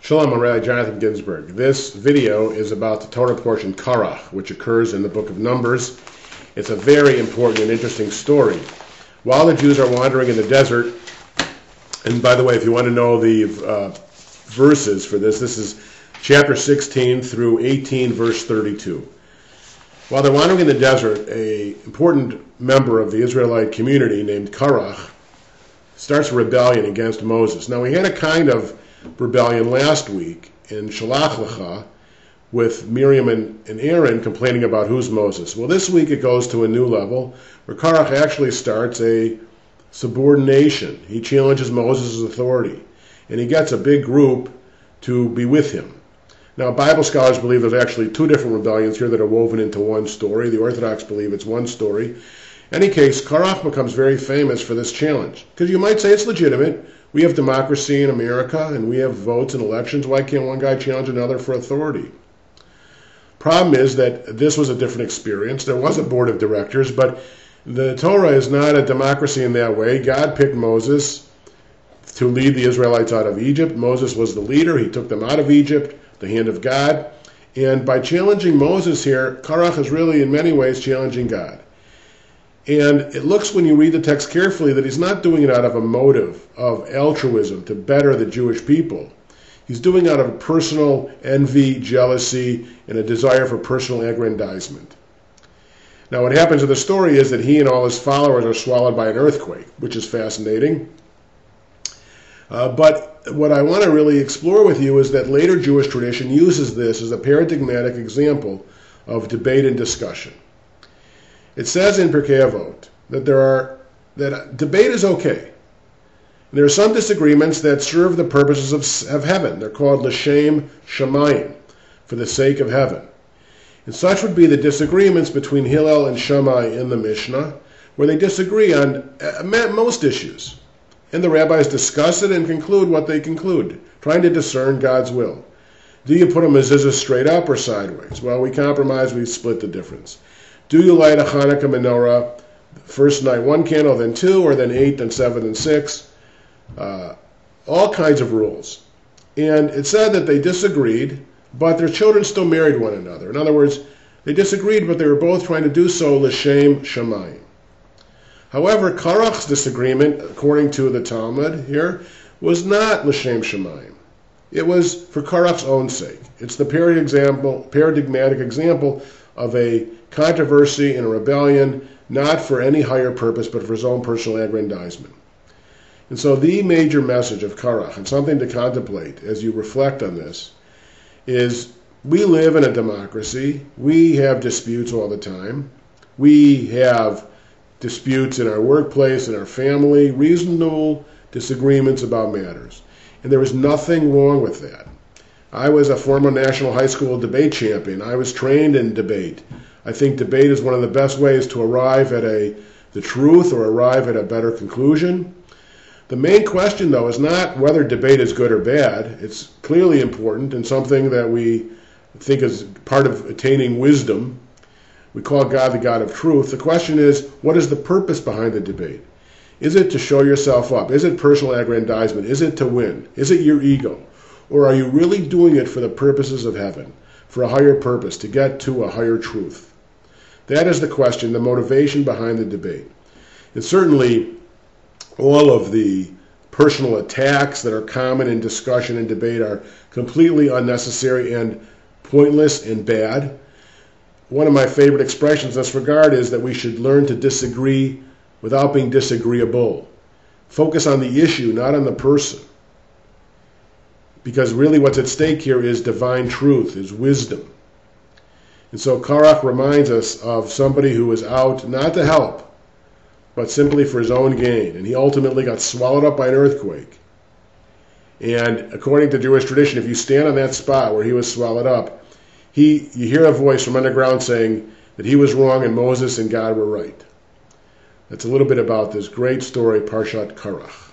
Shalom, I'm Rabbi Jonathan Ginsburg. This video is about the Torah Portion Korach, which occurs in the book of Numbers. It's a very important and interesting story. While the Jews are wandering in the desert, and by the way, if you want to know the verses for this is chapter 16 through 18, verse 32. While they're wandering in the desert, an important member of the Israelite community named Korach starts a rebellion against Moses. Now, we had a kind of rebellion last week in Shalach Lecha with Miriam and Aaron complaining about who's Moses. Well, this week it goes to a new level where Korach actually starts a subordination. He challenges Moses' authority, and he gets a big group to be with him. Now, Bible scholars believe there's actually two different rebellions here that are woven into one story. The Orthodox believe it's one story. In any case, Korach becomes very famous for this challenge, because you might say it's legitimate. We have democracy in America, and we have votes and elections. Why can't one guy challenge another for authority? Problem is that this was a different experience. There was a board of directors, but the Torah is not a democracy in that way. God picked Moses to lead the Israelites out of Egypt. Moses was the leader. He took them out of Egypt, the hand of God. And by challenging Moses here, Korach is really in many ways challenging God. And it looks, when you read the text carefully, that he's not doing it out of a motive of altruism to better the Jewish people. He's doing it out of personal envy, jealousy, and a desire for personal aggrandizement. Now, what happens in the story is that he and all his followers are swallowed by an earthquake, which is fascinating. But what I want to really explore with you is that later Jewish tradition uses this as a paradigmatic example of debate and discussion. It says in Pirkei Avot that debate is okay. There are some disagreements that serve the purposes of heaven. They're called l'shem shamayim, for the sake of heaven. And such would be the disagreements between Hillel and Shammai in the Mishnah, where they disagree on most issues. And the rabbis discuss it and conclude what they conclude, trying to discern God's will. Do you put a mezuzah straight up or sideways? Well, we compromise, we split the difference. Do you light a Hanukkah menorah, first night 1 candle, then 2, or then 8, then 7, then 6? All kinds of rules. And it said that they disagreed, but their children still married one another. In other words, they disagreed, but they were both trying to do so l'shem shamayim. However, Korach's disagreement, according to the Talmud here, was not l'shem shamayim. It was for Korach's own sake. It's the paradigmatic example of a controversy and a rebellion, not for any higher purpose, but for his own personal aggrandizement. And so the major message of Korach, and something to contemplate as you reflect on this, is we live in a democracy. We have disputes all the time. We have disputes in our workplace, in our family, reasonable disagreements about matters. And there is nothing wrong with that. I was a former national high school debate champion. I was trained in debate. I think debate is one of the best ways to arrive at the truth or arrive at a better conclusion. The main question, though, is not whether debate is good or bad. It's clearly important and something that we think is part of attaining wisdom. We call God the God of truth. The question is, what is the purpose behind the debate? Is it to show yourself up? Is it personal aggrandizement? Is it to win? Is it your ego? Or are you really doing it for the purposes of heaven, for a higher purpose, to get to a higher truth? That is the question, the motivation behind the debate. And certainly, all of the personal attacks that are common in discussion and debate are completely unnecessary and pointless and bad. One of my favorite expressions in this regard is that we should learn to disagree without being disagreeable. Focus on the issue, not on the person. Because really what's at stake here is divine truth, is wisdom. And so Korach reminds us of somebody who was out not to help, but simply for his own gain. And he ultimately got swallowed up by an earthquake. And according to Jewish tradition, if you stand on that spot where he was swallowed up, you hear a voice from underground saying that he was wrong and Moses and God were right. That's a little bit about this great story, Parshat Korach.